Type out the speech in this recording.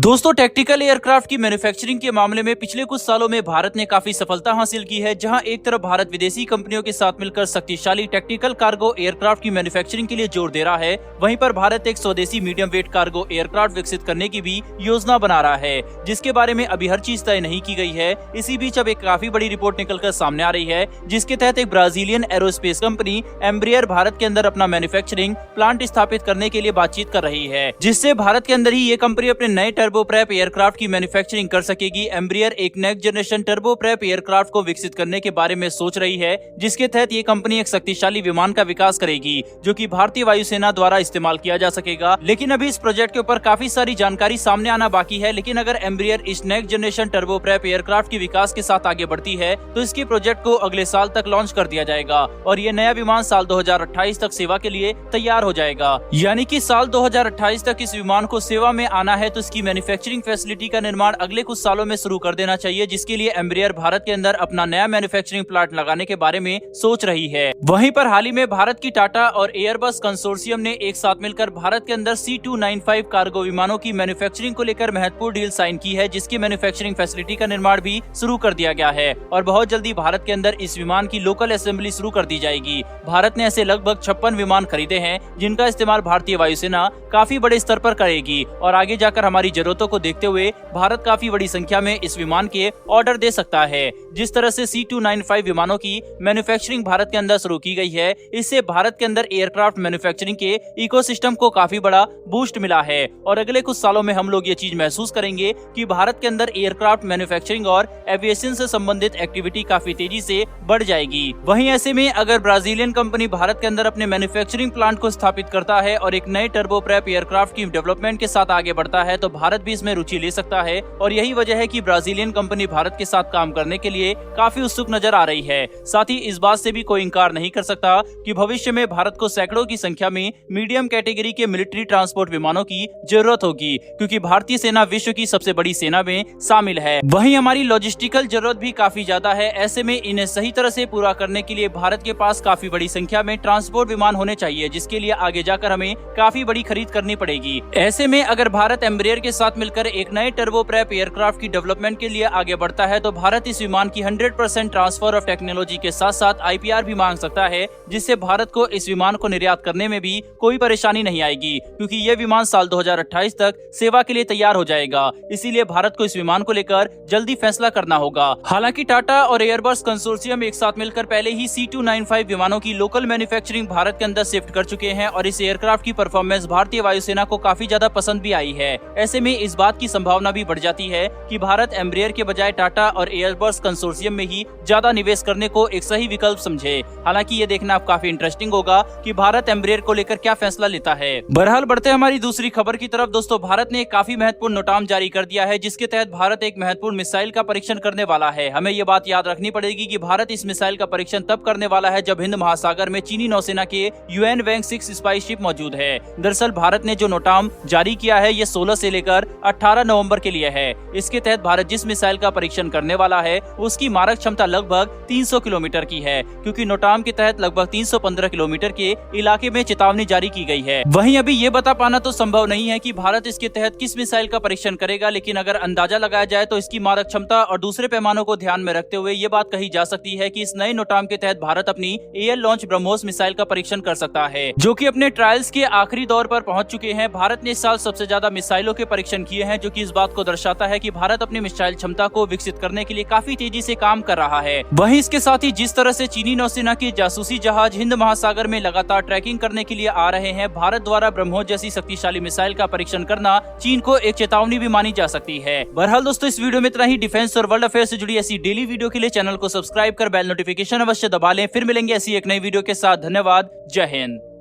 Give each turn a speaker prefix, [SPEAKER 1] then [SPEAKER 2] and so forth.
[SPEAKER 1] दोस्तों tactical aircraft की manufacturing के मामले में पिछले कुछ सालों में भारत ने काफी सफलता हासिल की है। जहां एक तरफ भारत विदेशी कंपनियों के साथ मिलकर शक्तिशाली टैक्टिकल कार्गो एयरक्राफ्ट की मैन्युफैक्चरिंग के लिए जोर दे रहा है, वहीं पर भारत एक स्वदेशी मीडियम वेट कार्गो एयरक्राफ्ट विकसित करने की भी योजना बना रहा है, जिसके बारे में अभी हर चीज तय नहीं की गई है। इसी बीच अब एक काफी बड़ी रिपोर्ट निकलकर सामने आ रही है, जिसके तहत एक Brazilian aerospace company Embraer Bharat के अंदर अपना मैन्युफैक्चरिंग प्लांट स्थापित करने के लिए बातचीत कर रही है, जिससे भारत के अंदर ही ये कंपनी अपने नए टर्बोप्रैप एयरक्राफ्ट की मैन्युफैक्चरिंग कर सकेगी। एम्ब्रियर एक नेक्स्ट जनरेशन टर्बोप्रैप एयरक्राफ्ट को विकसित करने के बारे में सोच रही है, जिसके तहत ये कंपनी एक शक्तिशाली विमान का विकास करेगी, जो कि भारतीय वायुसेना द्वारा इस्तेमाल किया जा सकेगा। लेकिन अभी इस प्रोजेक्ट के ऊपर काफी सारी जानकारी सामने आना बाकी है। लेकिन अगर एम्ब्रियर इस नेक्स्ट जनरेशन टर्बोप्रैप एयरक्राफ्ट के विकास के साथ आगे बढ़ती है, तो इसके प्रोजेक्ट को अगले साल तक लॉन्च कर दिया जाएगा और ये नया विमान साल 2028 तक सेवा के लिए तैयार हो जाएगा। यानी कि साल 2028 तक इस विमान को सेवा में आना है, तो इसकी मैन्युफैक्चरिंग फैसिलिटी का निर्माण अगले कुछ सालों में शुरू कर देना चाहिए, जिसके लिए एम्ब्रियर भारत के अंदर अपना नया मैन्युफैक्चरिंग प्लांट लगाने के बारे में सोच रही है। वहीं पर हाल ही में भारत की टाटा और एयरबस कंसोर्शियम ने एक साथ मिलकर भारत के अंदर C295 कार्गो विमानों की मैन्युफैक्चरिंग को लेकर महत्वपूर्ण डील साइन की है, जिसकी मैन्युफैक्चरिंग फैसिलिटी का निर्माण भी शुरू कर दिया गया है और बहुत जल्दी भारत के अंदर इस विमान की लोकल असेंबली शुरू कर दी जाएगी। भारत ने ऐसे लगभग 56 विमान खरीदे हैं, जिनका इस्तेमाल भारतीय वायुसेना काफी बड़े स्तर पर करेगी और आगे जाकर हमारी जरूरतों को देखते हुए भारत काफी बड़ी संख्या में इस विमान के ऑर्डर दे सकता है। जिस तरह से C295 विमानों की मैन्युफैक्चरिंग भारत के अंदर शुरू की गई है, इससे भारत के अंदर एयरक्राफ्ट मैन्युफैक्चरिंग के इकोसिस्टम को काफी बड़ा बूस्ट मिला है और अगले कुछ सालों में हम लोग ये चीज महसूस करेंगे कि भारत के अंदर एयरक्राफ्ट मैन्युफैक्चरिंग और एविएशन से संबंधित एक्टिविटी काफी तेजी से बढ़ जाएगी। वहीं ऐसे में अगर ब्राजीलियन कंपनी भारत के अंदर अपने मैन्युफैक्चरिंग प्लांट को स्थापित करता है और एक नए टर्बोप्रैप एयरक्राफ्ट की डेवलपमेंट के साथ आगे बढ़ता है, तो भारत भी इसमें रुचि ले सकता है और यही वजह है कि ब्राजीलियन कंपनी भारत के साथ काम करने के लिए काफी उत्सुक नजर आ रही है। साथ ही इस बात से भी कोई इंकार नहीं कर सकता कि भविष्य में भारत को सैकड़ों की संख्या में मीडियम कैटेगरी के मिलिट्री ट्रांसपोर्ट विमानों की जरूरत होगी, क्योंकि भारतीय सेना विश्व की सबसे बड़ी सेना में शामिल है। वहीं हमारी लॉजिस्टिकल जरूरत भी काफी ज्यादा है। ऐसे में इन्हें सही तरह से पूरा करने के लिए भारत के पास काफी बड़ी संख्या में ट्रांसपोर्ट विमान होने चाहिए, जिसके लिए आगे जाकर हमें काफी बड़ी खरीद करनी पड़ेगी। ऐसे में अगर भारत एम्ब्रियर के साथ मिलकर एक नए टर्बोप्रैप एयरक्राफ्ट की डेवलपमेंट के लिए आगे बढ़ता है, तो भारत इस विमान की 100% ट्रांसफर ऑफ टेक्नोलॉजी के साथ साथ IPR भी मांग सकता है, जिससे भारत को इस विमान को निर्यात करने में भी कोई परेशानी नहीं आएगी, क्योंकि यह विमान साल 2028 तक सेवा के लिए तैयार हो जाएगा। इसीलिए भारत को इस विमान को लेकर जल्दी फैसला करना होगा। हालांकि टाटा और एयरबस कंसोर्शियम एक साथ मिलकर पहले ही C295 विमानों की लोकल मैन्युफैक्चरिंग भारत के अंदर शिफ्ट कर चुके हैं और इस एयरक्राफ्ट की परफॉर्मेंस भारतीय वायुसेना को काफी ज्यादा पसंद भी आई है। ऐसे में इस बात की संभावना भी बढ़ जाती है कि भारत एम्ब्रियर के बजाय टाटा और एयरबस कंसोर्शियम में ही ज्यादा निवेश करने को एक सही विकल्प समझे। हालांकि ये देखना अब काफी इंटरेस्टिंग होगा कि भारत एम्ब्रियर को लेकर क्या फैसला लेता है। बहरहाल बढ़ते हमारी दूसरी खबर की तरफ। दोस्तों भारत ने एक काफी महत्वपूर्ण नोटाम जारी कर दिया है, जिसके तहत भारत एक महत्वपूर्ण मिसाइल का परीक्षण करने वाला है। हमें ये बात याद रखनी पड़ेगी कि भारत इस मिसाइल का परीक्षण तब करने वाला है जब हिंद महासागर में चीनी नौसेना के UN वैंग 6 स्पाइस शिप मौजूद है। दरअसल भारत ने जो नोटाम जारी किया है, ये 16 से लेकर 18 नवंबर के लिए है। इसके तहत भारत जिस मिसाइल का परीक्षण करने वाला है, उसकी मारक क्षमता लगभग 300 किलोमीटर की है, क्योंकि नोटाम के तहत लगभग 315 किलोमीटर के इलाके में चेतावनी जारी की गई है। वहीं अभी ये बता पाना तो संभव नहीं है कि भारत इसके तहत किस मिसाइल का परीक्षण करेगा, लेकिन अगर अंदाजा लगाया जाए तो इसकी मारक क्षमता और दूसरे पैमानों को ध्यान में रखते हुए ये बात कही जा सकती है कि इस नए नोटाम के तहत भारत अपनी एयर लॉन्च ब्रह्मोस मिसाइल का परीक्षण कर सकता है, जो कि अपने ट्रायल्स के आखिरी दौर पर पहुंच चुके हैं। भारत ने इस साल सबसे ज्यादा मिसाइलों के परीक्षण किए हैं, जो कि इस बात को दर्शाता है कि भारत अपनी मिसाइल क्षमता को विकसित करने के लिए काफी तेजी से काम कर रहा है। वहीं इसके साथ ही जिस तरह से चीनी नौसेना के जासूसी जहाज हिंद महासागर में लगातार ट्रैकिंग करने के लिए आ रहे हैं, भारत द्वारा ब्रह्मोस जैसी शक्तिशाली मिसाइल का परीक्षण करना चीन को एक चेतावनी भी मानी जा सकती है। बहरहाल दोस्तों इस वीडियो में इतना ही। डिफेंस और वर्ल्ड अफेयर से जुड़ी ऐसी डेली वीडियो के लिए चैनल को सब्सक्राइब कर बेल नोटिफिकेशन अवश्य दबा लें। फिर मिलेंगे ऐसी एक नई वीडियो के साथ। धन्यवाद। जय हिंद।